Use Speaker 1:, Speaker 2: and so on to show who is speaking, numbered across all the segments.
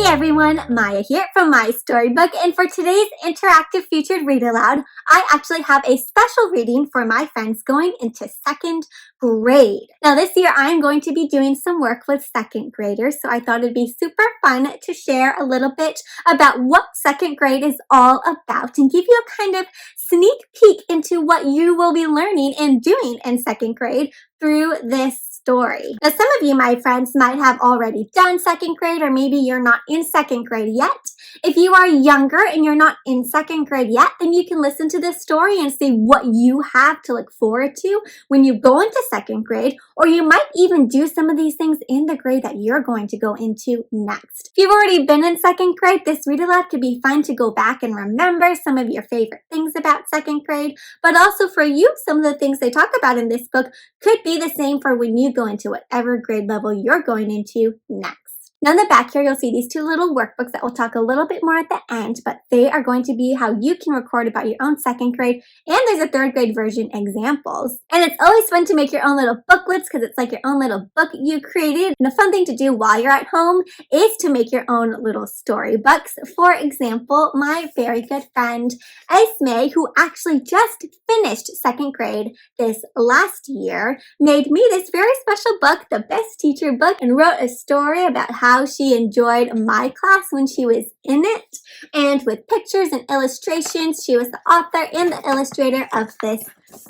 Speaker 1: Hey everyone, Maya here from My Storybook, and for today's interactive featured read aloud, I actually have a special reading for my friends going into second grade. Now this year I'm going to be doing some work with second graders, so I thought it'd be super fun to share a little bit about what second grade is all about and give you a kind of sneak peek into what you will be learning and doing in second grade through this story. Now, some of you, my friends, might have already done second grade, or maybe you're not in second grade yet. If you are younger and you're not in second grade yet, then you can listen to this story and see what you have to look forward to when you go into second grade, or you might even do some of these things in the grade that you're going to go into next. If you've already been in second grade, this read aloud could be fun to go back and remember some of your favorite things about second grade, but also for you, some of the things they talk about in this book could be the same for when you go into whatever grade level you're going into next. Now in the back here, you'll see these two little workbooks that we'll talk a little bit more at the end, but they are going to be how you can record about your own second grade, and there's a third grade version examples. And it's always fun to make your own little booklets because it's like your own little book you created. And a fun thing to do while you're at home is to make your own little storybooks. For example, my very good friend Esme, who actually just finished second grade this last year, made me this very special book, The Best Teacher Book, and wrote a story about how she enjoyed my class when she was in it. And with pictures and illustrations, she was the author and the illustrator of this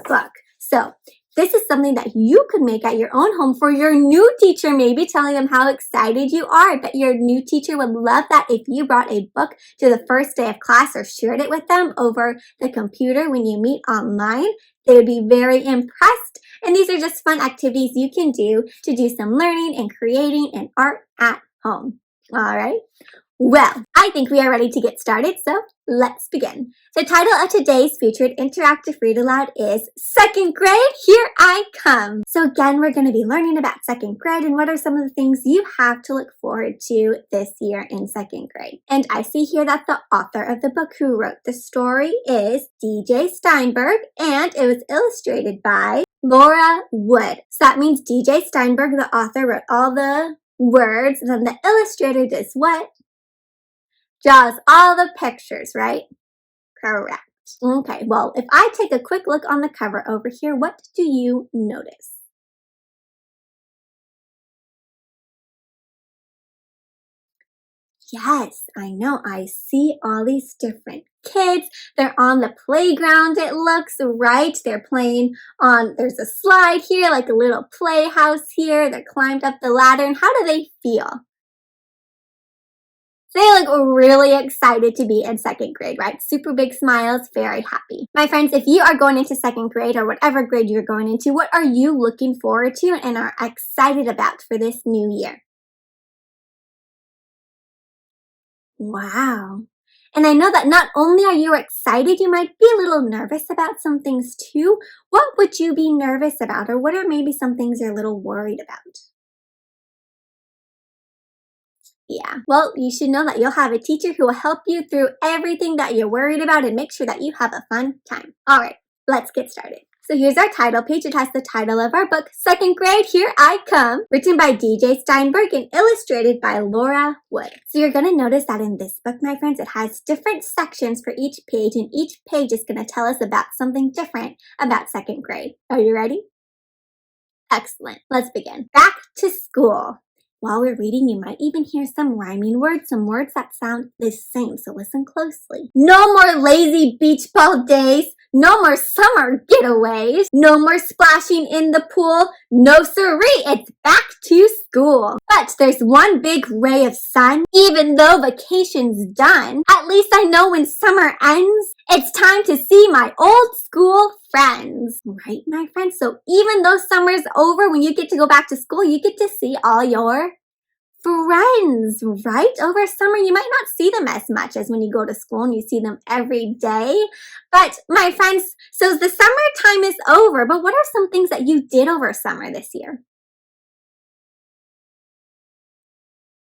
Speaker 1: book. So this is something that you could make at your own home for your new teacher, maybe telling them how excited you are. I bet your new teacher would love that if you brought a book to the first day of class or shared it with them over the computer when you meet online. They would be very impressed. And these are just fun activities you can do to do some learning and creating and art at home. All right. Well, I think we are ready to get started, so let's begin. The title of today's featured interactive read aloud is Second Grade, Here I Come. So again, we're going to be learning about second grade and what are some of the things you have to look forward to this year in second grade. And I see here that the author of the book who wrote the story is DJ Steinberg, and it was illustrated by Laura Wood. So that means DJ Steinberg, the author, wrote all the words, and then the illustrator does what? Draws all the pictures, right? Correct. Okay, well, if I take a quick look on the cover over here, what do you notice? Yes, I know. I see all these different kids. They're on the playground, it looks, right? They're playing on, there's a slide here, like a little playhouse here. They're climbed up the ladder, and how do they feel? They look really excited to be in second grade, right? Super big smiles, very happy. My friends, if you are going into second grade or whatever grade you're going into, what are you looking forward to and are excited about for this new year? Wow. And I know that not only are you excited, you might be a little nervous about some things too. What would you be nervous about, or what are maybe some things you're a little worried about? Yeah, well, you should know that you'll have a teacher who will help you through everything that you're worried about and make sure that you have a fun time. All right, let's get started. So here's our title page. It has the title of our book, Second Grade, Here I Come, written by DJ Steinberg and illustrated by Laura Wood. So you're going to notice that in this book, my friends, it has different sections for each page, and each page is going to tell us about something different about second grade. Are you ready? Excellent. Let's begin. Back to school. While we're reading, you might even hear some rhyming words, some words that sound the same, so listen closely. No more lazy beach ball days. No more summer getaways. No more splashing in the pool. No siree, it's back to school. But there's one big ray of sun. Even though vacation's done, at least I know when summer ends, it's time to see my old school friends. Right, my friends? So even though summer's over, when you get to go back to school, you get to see all your friends, right? Over summer, you might not see them as much as when you go to school and you see them every day. But my friends, so the summertime is over, but what are some things that you did over summer this year?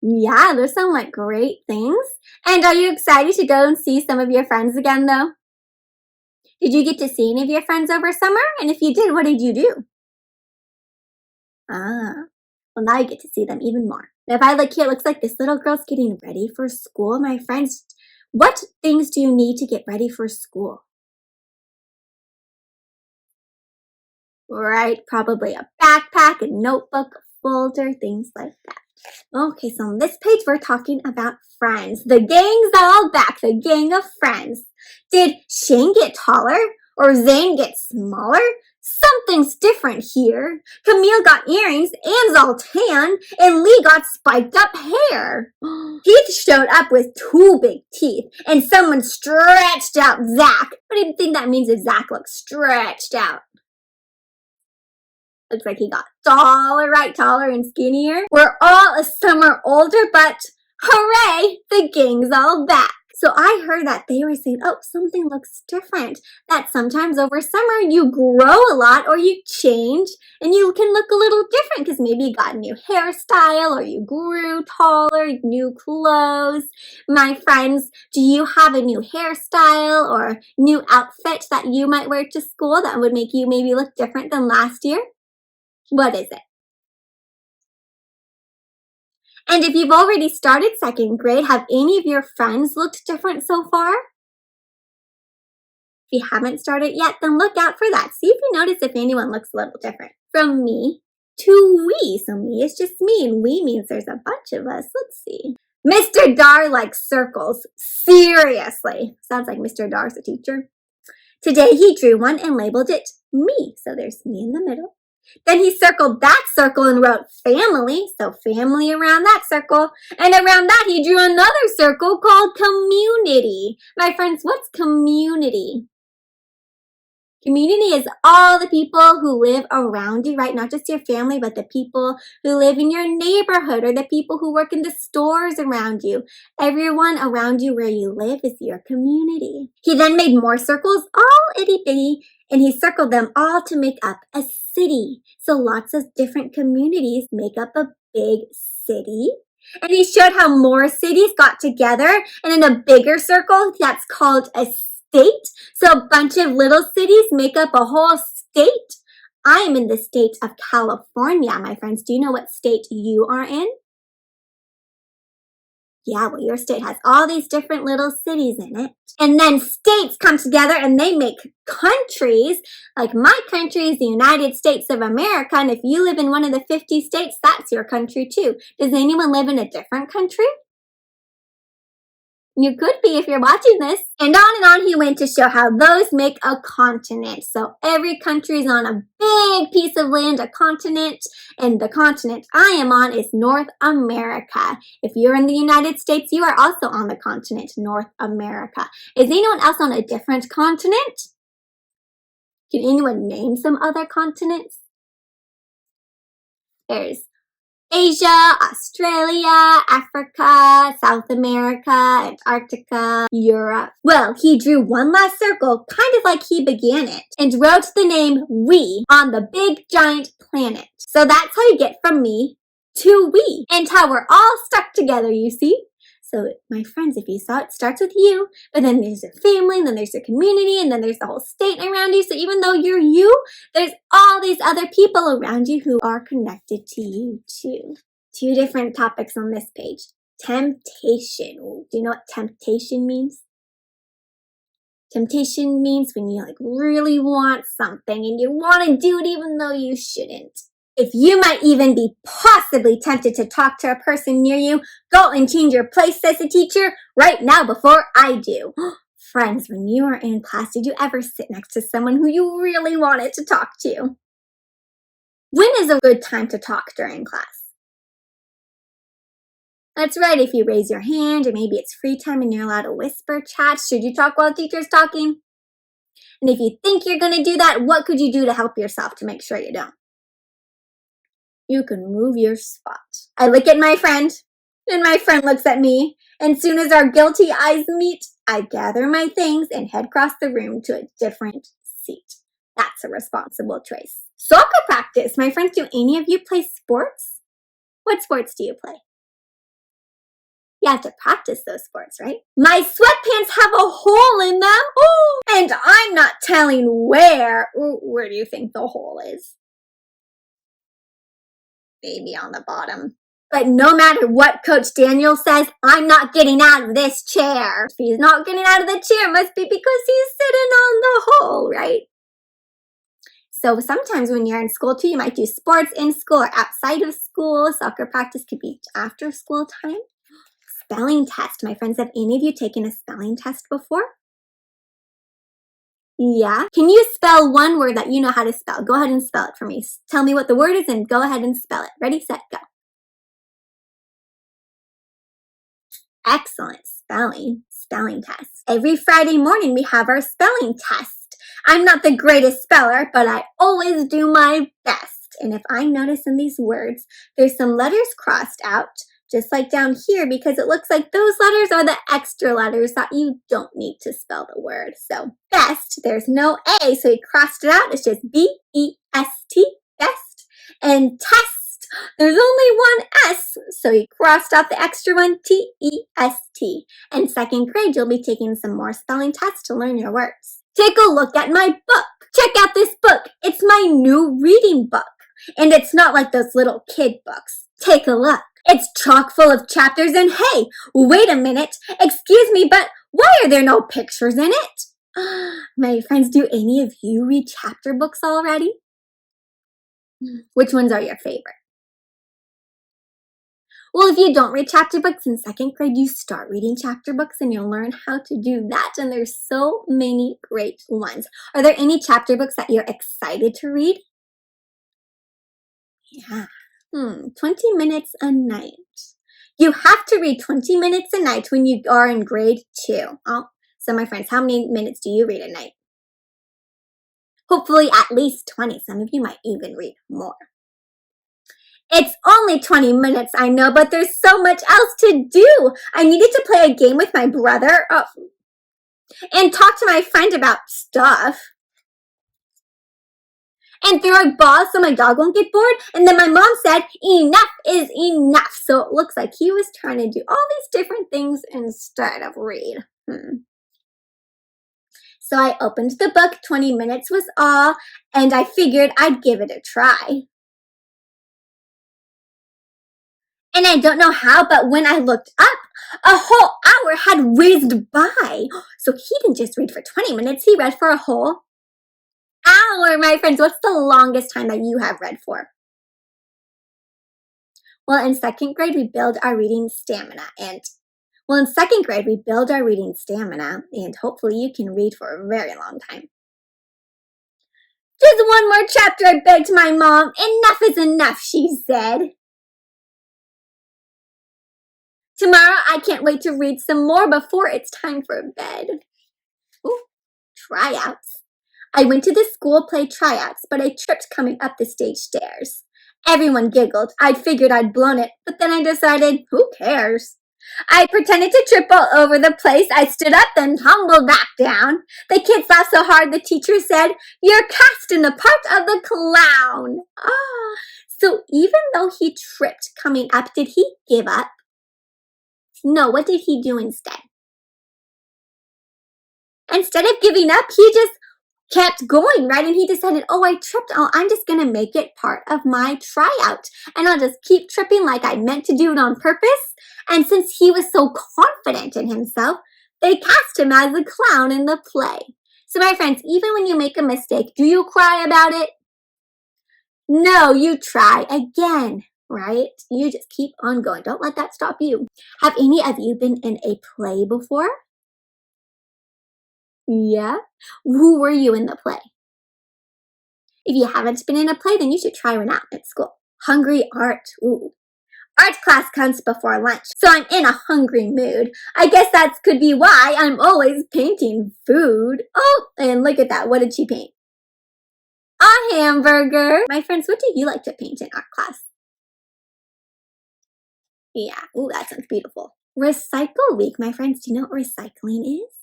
Speaker 1: Yeah, those sound like great things. And are you excited to go and see some of your friends again, though? Did you get to see any of your friends over summer? And if you did, what did you do? Ah, Well, now you get to see them even more. Now, if I look here, it looks like this little girl's getting ready for school. My friends, what things do you need to get ready for school? Right, probably a backpack, a notebook, a folder, things like that. Okay, so on this page, we're talking about friends. The gang's all back, the gang of friends. Did Shane get taller or Zane get smaller? Something's different here. Camille got earrings, Anne's all tan, and Lee got spiked up hair. Heath showed up with 2 big teeth, and someone stretched out Zach. What do you think that means if Zach looks stretched out? Looks like he got taller, right? Taller and skinnier. We're all a summer older, but hooray, the gang's all back. So I heard that they were saying, oh, something looks different. That sometimes over summer you grow a lot or you change and you can look a little different because maybe you got a new hairstyle or you grew taller, new clothes. My friends, do you have a new hairstyle or new outfit that you might wear to school that would make you maybe look different than last year? What is it? And if you've already started 2nd grade, have any of your friends looked different so far? If you haven't started yet, then look out for that. See if you notice if anyone looks a little different. From me to we. So me is just me, and we means there's a bunch of us. Let's see. Mr. Dar likes circles. Seriously. Sounds like Mr. Dar's a teacher. Today he drew one and labeled it me. So there's me in the middle. Then he circled that circle and wrote family, so family around that circle. And around that he drew another circle called community. My friends, what's community? Community is all the people who live around you, right? Not just your family, but the people who live in your neighborhood or the people who work in the stores around you. Everyone around you where you live is your community. He then made more circles, all itty bitty, and he circled them all to make up a city. So lots of different communities make up a big city. And he showed how more cities got together and in a bigger circle that's called a state. So a bunch of little cities make up a whole state. I am in the state of California, my friends. Do you know what state you are in? Yeah, well, your state has all these different little cities in it. And then states come together and they make countries. Like my country is the United States of America. And if you live in one of the 50 states, that's your country too. Does anyone live in a different country? You could be if you're watching this. And on he went to show how those make a continent. So every country is on a big piece of land, a continent. And the continent I am on is North America. If you're in the United States, you are also on the continent North America. Is anyone else on a different continent? Can anyone name some other continents? There's Asia, Australia, Africa, South America, Antarctica, Europe. Well, he drew one last circle, kind of like he began it, and wrote the name we on the big giant planet. So that's how you get from me to we, and how we're all stuck together, you see? So, my friends, if you saw it, starts with you, but then there's your family, and then there's your community, and then there's the whole state around you. So even though you're you, there's all these other people around you who are connected to you too. 2 different topics on this page. Temptation. Ooh, do you know what temptation means? Temptation means when you really want something and you want to do it even though you shouldn't. If you might even be possibly tempted to talk to a person near you, go and change your place, says the teacher, right now before I do. Friends, when you are in class, did you ever sit next to someone who you really wanted to talk to? When is a good time to talk during class? That's right, if you raise your hand, or maybe it's free time and you're allowed to whisper chat. Should you talk while the teacher's talking? And if you think you're going to do that, what could you do to help yourself to make sure you don't? You can move your spot. I look at my friend, and my friend looks at me, and soon as our guilty eyes meet, I gather my things and head across the room to a different seat. That's a responsible choice. Soccer practice. My friends, do any of you play sports? What sports do you play? You have to practice those sports, right? My sweatpants have a hole in them. Oh, and I'm not telling where. Where do you think the hole is? maybe on the bottom. But no matter what Coach Daniel says, I'm not getting out of this chair. If he's not getting out of the chair, it must be because he's sitting on the hole, right? So sometimes when you're in school too, you might do sports in school or outside of school. Soccer practice could be after school time. Spelling test. My friends, have any of you taken a spelling test before? Yeah. Can you spell one word that you know how to spell? Go ahead and spell it for me. Tell me what the word is and go ahead and spell it. Ready, set, go. Excellent. Spelling test. Every Friday morning we have our spelling test. I'm not the greatest speller, but I always do my best. And if I notice in these words, there's some letters crossed out, just like down here, because it looks like those letters are the extra letters that you don't need to spell the word. So best, there's no A, so he crossed it out. It's just B-E-S-T, best. And test, there's only one S, so he crossed out the extra one, T-E-S-T. In second grade, you'll be taking some more spelling tests to learn your words. Take a look at my book. Check out this book. It's my new reading book. And it's not like those little kid books. Take a look. It's chock full of chapters and hey, wait a minute. Excuse me, but why are there no pictures in it? My friends, do any of you read chapter books already? Which ones are your favorite? Well, if you don't read chapter books in second grade, you start reading chapter books and you'll learn how to do that. And there's so many great ones. Are there any chapter books that you're excited to read? Yeah. 20 minutes a night. You have to read 20 minutes a night when you are in grade 2. Oh, so my friends, how many minutes do you read a night? Hopefully at least 20. Some of you might even read more. It's only 20 minutes, I know, but there's so much else to do. I needed to play a game with my brother and talk to my friend about stuff. And throw a ball so my dog won't get bored. And then my mom said, enough is enough. So it looks like he was trying to do all these different things instead of read. So I opened the book, 20 minutes was all, and I figured I'd give it a try. And I don't know how, but when I looked up, a whole hour had whizzed by. So he didn't just read for 20 minutes, he read for a whole hour, my friends. What's the longest time that you have read for? Well, in second grade, we build our reading stamina. And hopefully you can read for a very long time. Just one more chapter, I begged my mom. Enough is enough, she said. Tomorrow, I can't wait to read some more before it's time for bed. Ooh, tryouts. I went to the school play tryouts, but I tripped coming up the stage stairs. Everyone giggled. I figured I'd blown it, but then I decided, who cares? I pretended to trip all over the place. I stood up, then tumbled back down. The kids laughed so hard, the teacher said, you're cast in the part of the clown. So even though he tripped coming up, did he give up? No, what did he do instead? Instead of giving up, he just kept going, right? And he decided, oh, I tripped. Oh, I'm just going to make it part of my tryout. And I'll just keep tripping like I meant to do it on purpose. And since he was so confident in himself, they cast him as the clown in the play. So my friends, even when you make a mistake, do you cry about it? No, you try again, right? You just keep on going. Don't let that stop you. Have any of you been in a play before? Yeah? Who were you in the play? If you haven't been in a play, then you should try one out at school. Hungry art. Ooh. Art class comes before lunch, so I'm in a hungry mood. I guess that could be why I'm always painting food. Oh, and look at that. What did she paint? A hamburger. My friends, what do you like to paint in art class? Yeah, ooh, that sounds beautiful. Recycle week, my friends. Do you know what recycling is?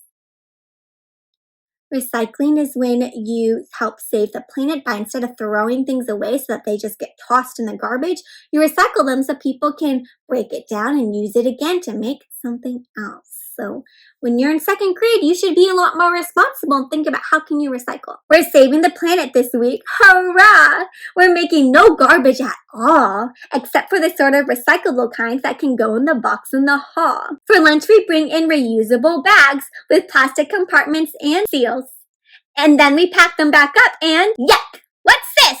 Speaker 1: Recycling is when you help save the planet by, instead of throwing things away so that they just get tossed in the garbage, you recycle them so people can break it down and use it again to make something else. So when you're in second grade, you should be a lot more responsible and think about how can you recycle. We're saving the planet this week. Hurrah! We're making no garbage at all, except for the sort of recyclable kinds that can go in the box in the hall. For lunch, we bring in reusable bags with plastic compartments and seals. And then we pack them back up and yuck! What's this?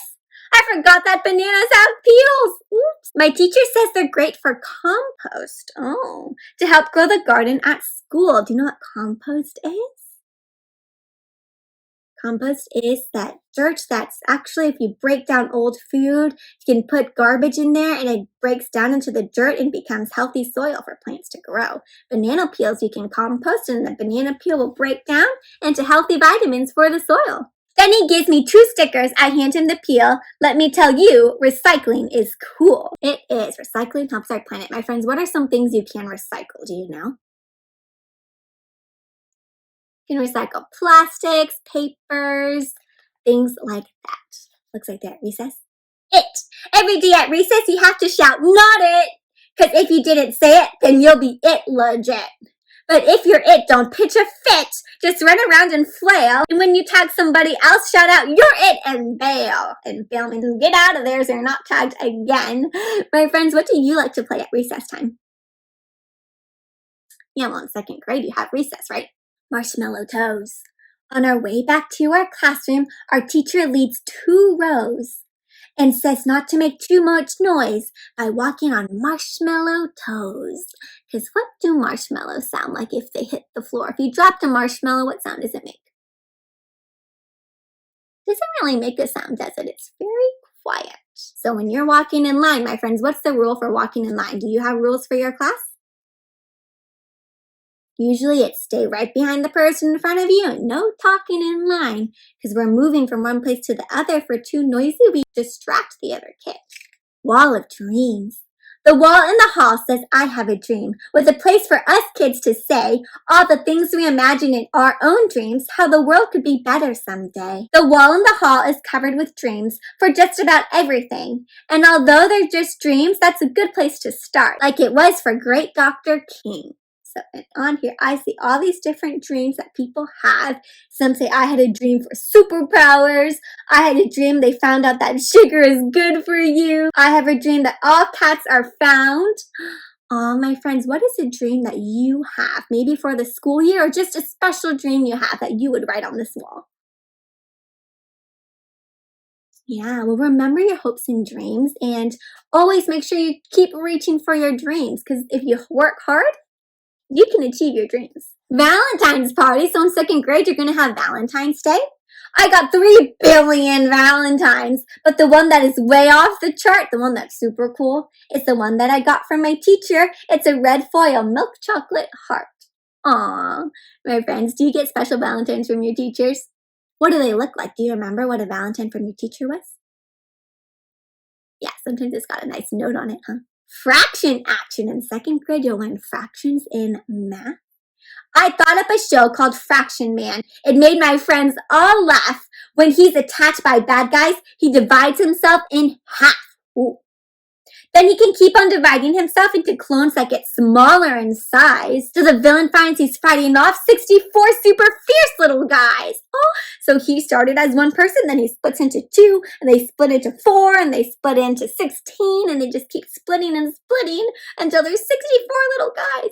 Speaker 1: I forgot that bananas have peels. Oops. My teacher says they're great for compost. Oh, to help grow the garden at school. Do you know what compost is? Compost is that dirt that's actually, if you break down old food, you can put garbage in there and it breaks down into the dirt and becomes healthy soil for plants to grow. Banana peels you can compost and the banana peel will break down into healthy vitamins for the soil. Then he gives me 2 stickers. I hand him the peel. Let me tell you, recycling is cool. It is. Recycling helps our planet. My friends, what are some things you can recycle? Do you know? You can recycle plastics, papers, things like that. Looks like they're at recess. It. Every day at recess, you have to shout, not it. Because if you didn't say it, then you'll be it legit. But if you're it, don't pitch a fit. Just run around and flail. And when you tag somebody else, shout out, you're it, and bail. And bail means get out of there so you're not tagged again. My friends, what do you like to play at recess time? Yeah, well, in second grade, you have recess, right? Marshmallow toes. On our way back to our classroom, our teacher leads 2 rows and says not to make too much noise by walking on marshmallow toes. Because what do marshmallows sound like if they hit the floor? If you dropped a marshmallow, what sound does it make? It doesn't really make a sound, does it? It's very quiet. So when you're walking in line, my friends, what's the rule for walking in line? Do you have rules for your class? Usually it's stay right behind the person in front of you and no talking in line because we're moving from one place to the other. If we're too noisy, we distract the other kids. Wall of dreams. The wall in the hall says, I have a dream, with a place for us kids to say all the things we imagine in our own dreams, how the world could be better someday. The wall in the hall is covered with dreams for just about everything. And although they're just dreams, that's a good place to start, like it was for great Dr. King. So, and on here, I see all these different dreams that people have. Some say, I had a dream for superpowers. I had a dream they found out that sugar is good for you. I have a dream that all cats are found. Oh, my friends, what is a dream that you have? Maybe for the school year or just a special dream you have that you would write on this wall? Yeah, well, remember your hopes and dreams and always make sure you keep reaching for your dreams because if you work hard, you can achieve your dreams. Valentine's party. So in second grade, you're going to have Valentine's Day. I got 3 billion Valentines, but the one that is way off the chart, the one that's super cool, is the one that I got from my teacher. It's a red foil milk chocolate heart. Aww. My friends, do you get special Valentines from your teachers? What do they look like? Do you remember what a Valentine from your teacher was? Yeah, sometimes it's got a nice note on it, huh? Fraction action. In second grade, you'll learn fractions in math. I thought up a show called Fraction Man. It made my friends all laugh. When he's attacked by bad guys, he divides himself in half. Ooh. Then he can keep on dividing himself into clones that get smaller in size. So the villain finds he's fighting off 64 super fierce little guys. Oh, so he started as one person, then he splits into 2, and they split into 4, and they split into 16, and they just keep splitting and splitting until there's 64 little guys.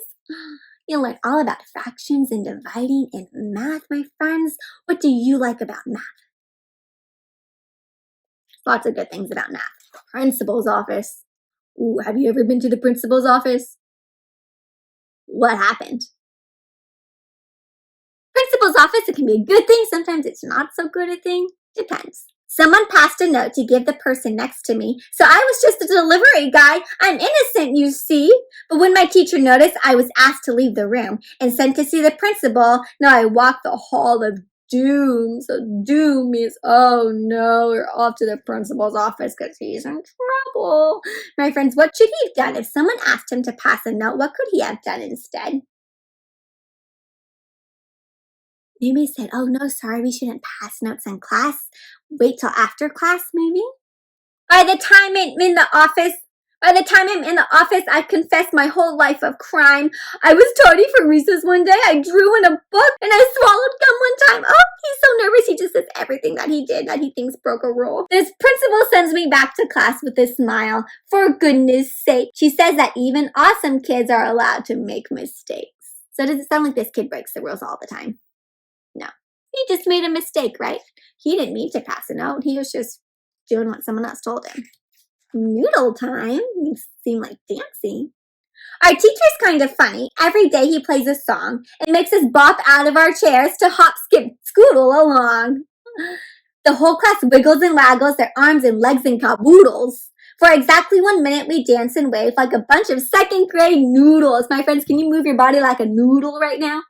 Speaker 1: You'll learn all about fractions and dividing in math, my friends. What do you like about math? Lots of good things about math. Principal's office. Ooh, have you ever been to the principal's office? What happened? Principal's office, it can be a good thing. Sometimes it's not so good a thing. Depends. Someone passed a note to give the person next to me, so I was just a delivery guy. I'm innocent, you see. But when my teacher noticed, I was asked to leave the room and sent to see the principal. Now I walk the hall of doom. So doom means, oh no, we're off to the principal's office because he's in trouble. My friends, what should he have done? If someone asked him to pass a note, what could he have done instead? Maybe he said, oh no, sorry, we shouldn't pass notes in class. Wait till after class, maybe? By the time I'm in the office, By the time I'm in the office, I've confessed my whole life of crime. I was tardy for recess one day. I drew in a book and I swallowed gum one time. Oh, he's so nervous. He just says everything that he did that he thinks broke a rule. This principal sends me back to class with a smile. For goodness sake. She says that even awesome kids are allowed to make mistakes. So does it sound like this kid breaks the rules all the time? No. He just made a mistake, right? He didn't mean to pass a note. He was just doing what someone else told him. Noodle time? You seem like dancing. Our teacher's kind of funny. Every day he plays a song and makes us bop out of our chairs to hop, skip, scoodle along. The whole class wiggles and waggles their arms and legs and caboodles. For exactly 1 minute, we dance and wave like a bunch of second grade noodles. My friends, can you move your body like a noodle right now?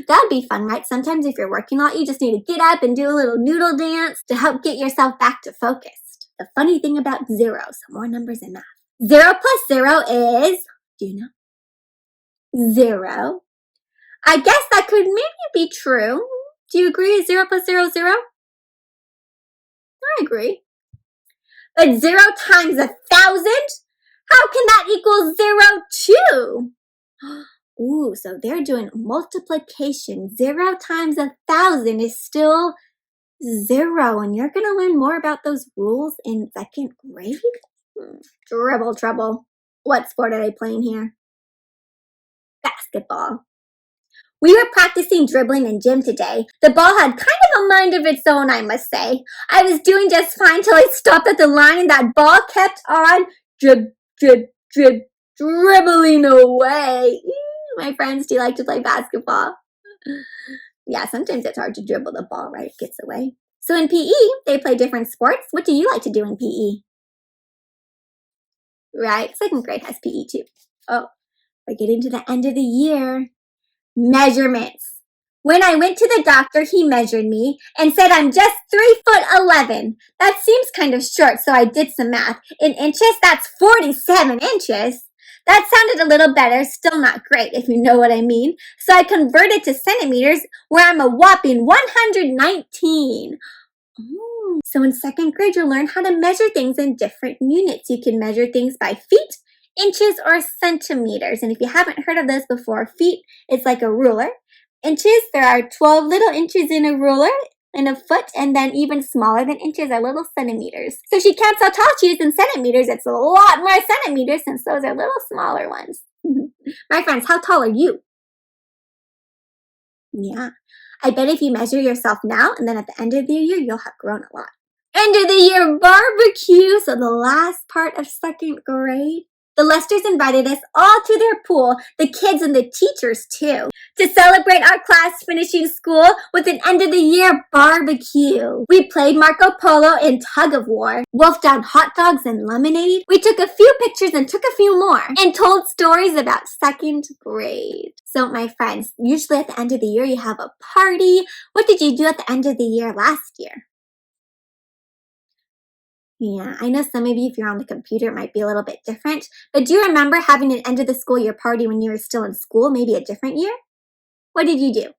Speaker 1: That'd be fun, right? Sometimes if you're working a lot, you just need to get up and do a little noodle dance to help get yourself back to focused. The funny thing about zeros, more numbers in math. 0 plus 0 is, do you know? 0. I guess that could maybe be true. Do you agree? 0 plus 0 is 0? I agree. But 0 times 1,000? How can that equal 0 too? Ooh, so they're doing multiplication. 0 times 1,000 is still 0. And you're going to learn more about those rules in 2nd grade? Dribble trouble. What sport are they playing here? Basketball. We were practicing dribbling in gym today. The ball had kind of a mind of its own, I must say. I was doing just fine till I stopped at the line and that ball kept on dribbling away. My friends, do you like to play basketball? Yeah, sometimes it's hard to dribble the ball, right? It gets away. So in PE, they play different sports. What do you like to do in PE? Right, 2nd grade has PE too. Oh, we're getting to the end of the year. Measurements. When I went to the doctor, he measured me and said I'm just 3'11". That seems kind of short, so I did some math. In inches, that's 47 inches. That sounded a little better, still not great, if you know what I mean. So I converted to centimeters, where I'm a whopping 119. Oh, so in 2nd grade, you'll learn how to measure things in different units. You can measure things by feet, inches, or centimeters. And if you haven't heard of this before, feet is like a ruler. Inches, there are 12 little inches in a ruler, in a foot, and then even smaller than inches are little centimeters. So she counts how tall she is in centimeters. It's a lot more centimeters since those are little smaller ones. My friends, how tall are you? Yeah. I bet if you measure yourself now and then at the end of the year, you'll have grown a lot. End of the year barbecue. So the last part of 2nd grade. The Lesters invited us all to their pool, the kids and the teachers too, to celebrate our class finishing school with an end-of-the-year barbecue. We played Marco Polo and tug of war, wolfed down hot dogs and lemonade. We took a few pictures and took a few more, and told stories about 2nd grade. So my friends, usually at the end of the year you have a party. What did you do at the end of the year last year? Yeah, I know some of you, if you're on the computer, it might be a little bit different. But do you remember having an end of the school year party when you were still in school, maybe a different year? What did you do?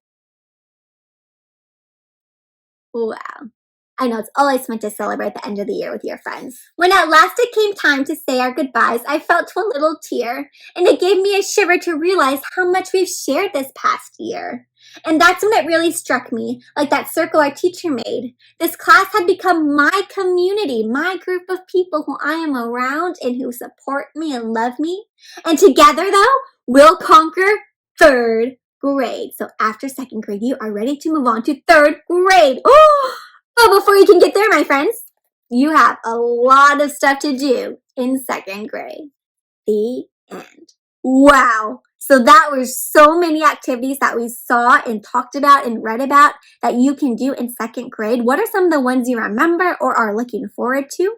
Speaker 1: Wow. I know it's always fun to celebrate the end of the year with your friends. When at last it came time to say our goodbyes, I felt a little tear, and it gave me a shiver to realize how much we've shared this past year. And that's when it really struck me, like that circle our teacher made. This class had become my community, my group of people who I am around and who support me and love me. And together, though, we'll conquer 3rd grade. So after 2nd grade, you are ready to move on to 3rd grade. Oh! But before you can get there, my friends, you have a lot of stuff to do in 2nd grade. The end. Wow. So that was so many activities that we saw and talked about and read about that you can do in 2nd grade. What are some of the ones you remember or are looking forward to?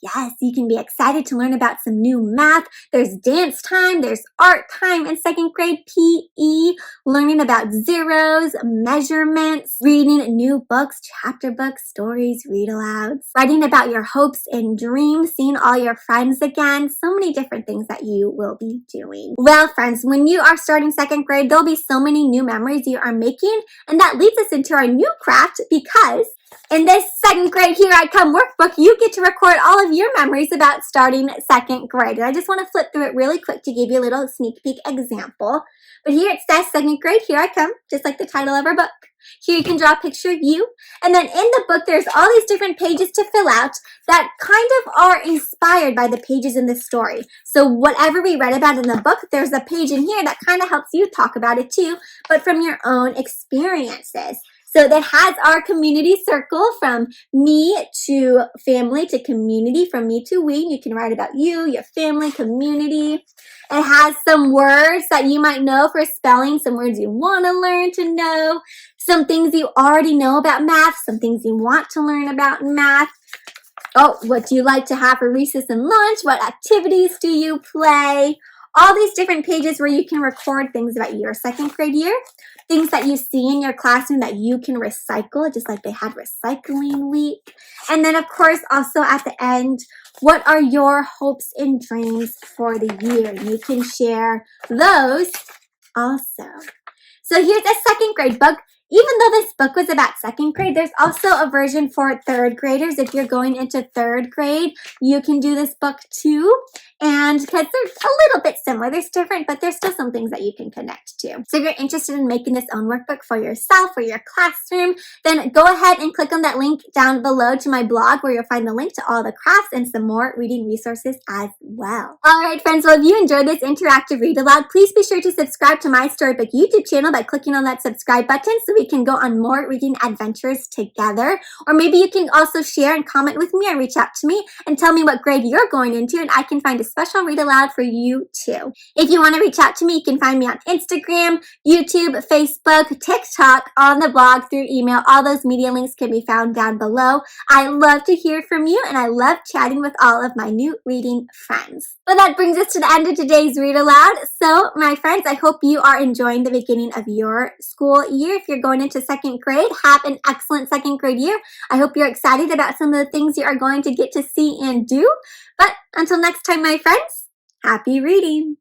Speaker 1: Yes, you can be excited to learn about some new math. There's dance time, there's art time in second grade, PE, learning about zeros, measurements, reading new books, chapter books, stories, read-alouds, writing about your hopes and dreams, seeing all your friends again, so many different things that you will be doing. Well, friends, when you are starting second grade, there'll be so many new memories you are making, and that leads us into our new craft because in this second grade Here I Come workbook, you get to record all of your memories about starting second grade. And I just want to flip through it really quick to give you a little sneak peek example. But here it says second grade, Here I Come, just like the title of our book. Here you can draw a picture of you. And then in the book, there's all these different pages to fill out that kind of are inspired by the pages in the story. So whatever we read about in the book, there's a page in here that kind of helps you talk about it too, but from your own experiences. So that has our community circle from me to family to community, from me to we. You can write about you, your family, community. It has some words that you might know for spelling, some words you want to learn to know, some things you already know about math, some things you want to learn about math. Oh, what do you like to have for recess and lunch? What activities do you play? All these different pages where you can record things about your second grade year, things that you see in your classroom that you can recycle, just like they had recycling week. And then, of course, also at the end, what are your hopes and dreams for the year? You can share those also. So here's a second grade book. Even though this book was about second grade, there's also a version for third graders. If you're going into third grade, you can do this book too. And because they're a little bit similar, there's different, but there's still some things that you can connect to. So if you're interested in making this own workbook for yourself or your classroom, then go ahead and click on that link down below to my blog where you'll find the link to all the crafts and some more reading resources as well. All right, friends, well, if you enjoyed this interactive read aloud, please be sure to subscribe to my Storybook YouTube channel by clicking on that subscribe button so we can go on more reading adventures together. Or maybe you can also share and comment with me or reach out to me and tell me what grade you're going into, and I can find a special read aloud for you too. If you want to reach out to me, you can find me on Instagram, YouTube, Facebook, TikTok, on the blog, through email. All those media links can be found down below. I love to hear from you, and I love chatting with all of my new reading friends. But that brings us to the end of today's read aloud. So, my friends, I hope you are enjoying the beginning of your school year. If you're going into second grade, have an excellent second grade year. I hope you're excited about some of the things you are going to get to see and do. But until next time, my friends, happy reading!